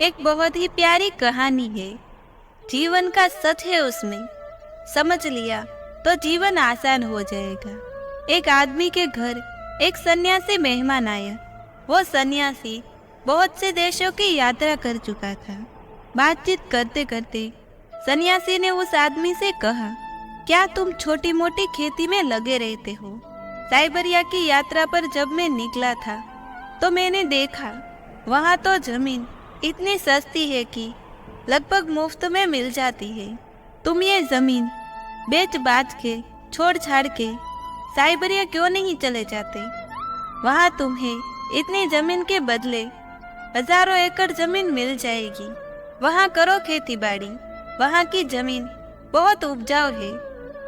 एक बहुत ही प्यारी कहानी है। जीवन का सच है उसमें। समझ लिया तो जीवन आसान हो जाएगा। एक आदमी के घर एक सन्यासी मेहमान आया। वो सन्यासी बहुत से देशों की यात्रा कर चुका था। बातचीत करते करते सन्यासी ने उस आदमी से कहा, क्या तुम छोटी मोटी खेती में लगे रहते हो? साइबेरिया की यात्रा पर जब मैं निकला था तो मैंने देखा वहाँ तो जमीन इतनी सस्ती है कि लगभग मुफ्त में मिल जाती है। तुम ये जमीन बेच बाच के छोड़ छाड़ के साइबेरिया क्यों नहीं चले जाते? वहाँ तुम्हें इतनी जमीन के बदले हजारों एकड़ जमीन मिल जाएगी। वहाँ करो खेती बाड़ी। वहाँ की जमीन बहुत उपजाऊ है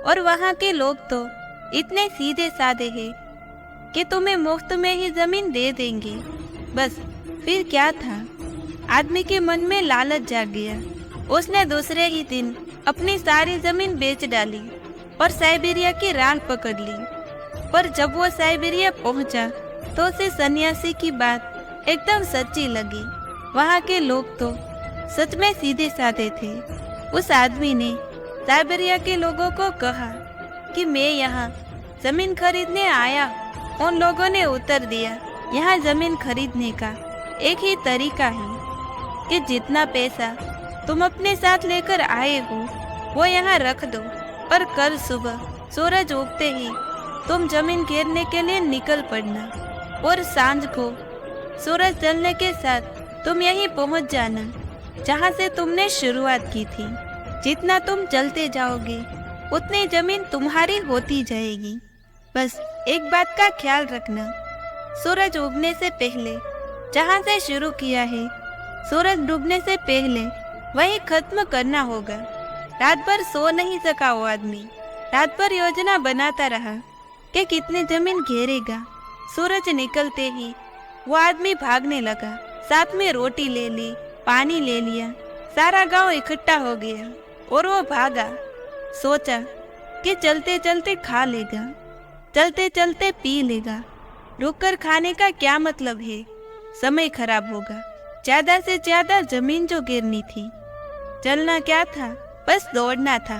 और वहाँ के लोग तो इतने सीधे साधे हैं कि तुम्हें मुफ्त में ही जमीन दे देंगे। बस फिर क्या था, आदमी के मन में लालच जाग गया। उसने दूसरे ही दिन अपनी सारी जमीन बेच डाली और साइबेरिया की राह पकड़ ली। पर जब वो साइबेरिया पहुंचा तो उसे सन्यासी की बात एकदम सच्ची लगी। वहाँ के लोग तो सच में सीधे साधे थे। उस आदमी ने साइबेरिया के लोगों को कहा कि मैं यहाँ जमीन खरीदने आया। उन लोगों ने उत्तर दिया, यहाँ जमीन खरीदने का एक ही तरीका है कि जितना पैसा तुम अपने साथ लेकर आए हो वो यहाँ रख दो और कल सुबह सूरज उगते ही तुम जमीन घेरने के लिए निकल पड़ना और सांझ को सूरज ढलने के साथ तुम यहीं पहुँच जाना जहाँ से तुमने शुरुआत की थी। जितना तुम चलते जाओगे उतनी जमीन तुम्हारी होती जाएगी। बस एक बात का ख्याल रखना, सूरज उगने से पहले जहाँ से शुरू किया है सूरज डूबने से पहले वही खत्म करना होगा। रात भर सो नहीं सका वो आदमी। रात भर योजना बनाता रहा कि कितनी जमीन घेरेगा। सूरज निकलते ही वो आदमी भागने लगा। साथ में रोटी ले ली, पानी ले लिया। सारा गांव इकट्ठा हो गया और वो भागा। सोचा कि चलते चलते खा लेगा, चलते चलते पी लेगा। रुककर खाने का क्या मतलब है, समय खराब होगा। ज्यादा से ज्यादा जमीन जो गिरनी थी। चलना क्या था, बस दौड़ना था।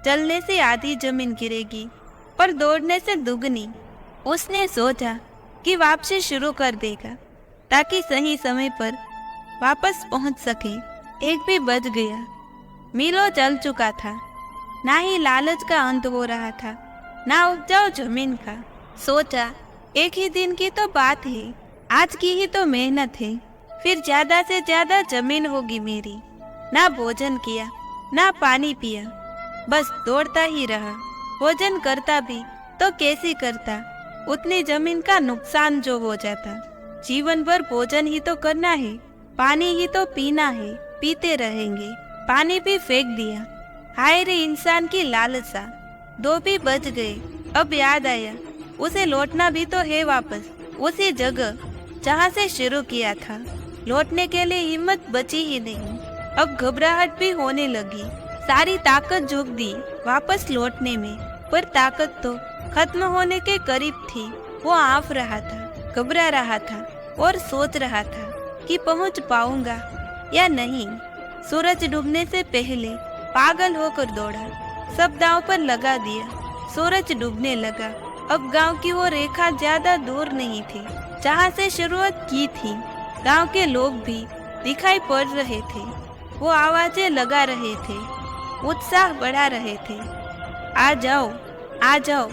चलने से आधी जमीन गिरेगी पर दौड़ने से दुगनी। उसने सोचा कि वापसी शुरू कर देगा ताकि सही समय पर वापस पहुंच सके। एक भी बज गया। मीलों चल चुका था। ना ही लालच का अंत हो रहा था, ना उपजाऊ जमीन का। सोचा एक ही दिन की तो बात है, आज की ही तो मेहनत है। फिर ज्यादा से ज्यादा जमीन होगी मेरी। ना भोजन किया, ना पानी पिया, बस दौड़ता ही रहा। भोजन करता भी तो कैसे करता, उतनी जमीन का नुकसान जो हो जाता। जीवन भर भोजन ही तो करना है, पानी ही तो पीना है, पीते रहेंगे। पानी भी फेंक दिया। हाय रे इंसान की लालसा। 2 भी बज गए। अब याद आया उसे लौटना भी तो है वापस उसी जगह जहाँ से शुरू किया था। लौटने के लिए हिम्मत बची ही नहीं। अब घबराहट भी होने लगी। सारी ताकत झोंक दी वापस लौटने में, पर ताकत तो खत्म होने के करीब थी। वो आफ रहा था, घबरा रहा था और सोच रहा था कि पहुँच पाऊंगा या नहीं। सूरज डूबने से पहले पागल होकर दौड़ा, सब दांव पर लगा दिया। सूरज डूबने लगा। अब गांव की वो रेखा ज्यादा दूर नहीं थी जहां से शुरुआत की थी। गांव के लोग भी दिखाई पड़ रहे थे। वो आवाजें लगा रहे थे, उत्साह बढ़ा रहे थे। आ जाओ, आ जाओ,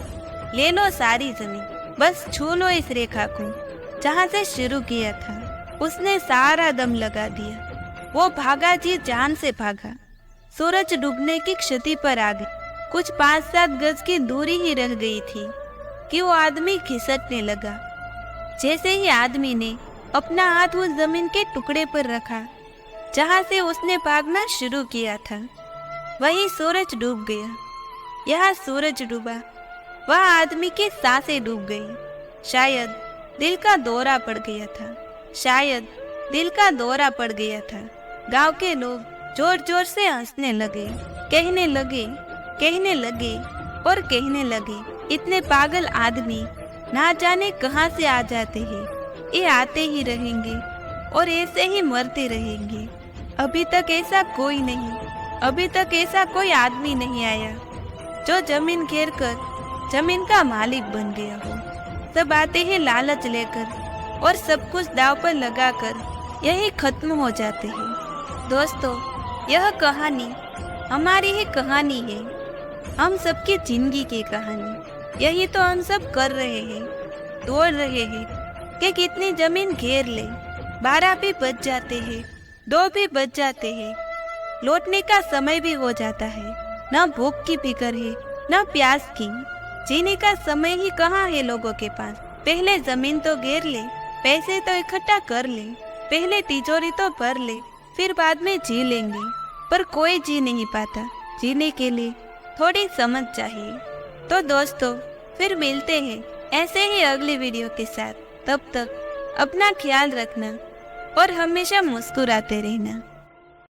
ले लो सारी जमीन, बस छू लो इस रेखा को जहां से शुरू किया था। उसने सारा दम लगा दिया। वो भागा जी जान से भागा। सूरज डूबने की क्षति पर आ गई। कुछ 5-7 गज की दूरी ही रह गई थी कि वो आदमी खिसकने लगा। जैसे ही आदमी ने अपना हाथ उस जमीन के टुकड़े पर रखा जहां से उसने भागना शुरू किया था, वहीं सूरज डूब गया। यहाँ सूरज डूबा, वह आदमी की सांसें डूब गई। शायद दिल का दौरा पड़ गया था, शायद दिल का दौरा पड़ गया था। गांव के लोग जोर जोर से हंसने लगे, कहने लगे, कहने लगे और कहने लगे, इतने पागल आदमी ना जाने कहां से आ जाते हैं। ये आते ही रहेंगे और ऐसे ही मरते रहेंगे। अभी तक ऐसा कोई नहीं, अभी तक ऐसा कोई आदमी नहीं आया जो जमीन घेर कर जमीन का मालिक बन गया हो। सब आते हैं लालच लेकर और सब कुछ दाव पर लगाकर यही खत्म हो जाते हैं। दोस्तों, यह कहानी हमारी ही कहानी है, हम सबकी जिंदगी की कहानी। यही तो हम सब कर रहे हैं, तोड़ रहे हैं कि कितनी जमीन घेर ले। 12 भी बज जाते हैं, 2 भी बज जाते हैं, लौटने का समय भी हो जाता है। न भूख की फिक्र है, न प्यास की। जीने का समय ही कहाँ है लोगों के पास। पहले जमीन तो घेर ले, पैसे तो इकट्ठा कर ले, पहले तिजोरी तो भर ले, फिर बाद में जी लेंगे। पर कोई जी नहीं पाता। जीने के लिए थोड़ी समझ चाहिए। तो दोस्तों, फिर मिलते हैं ऐसे ही अगली वीडियो के साथ। तब तक अपना ख्याल रखना और हमेशा मुस्कुराते रहना।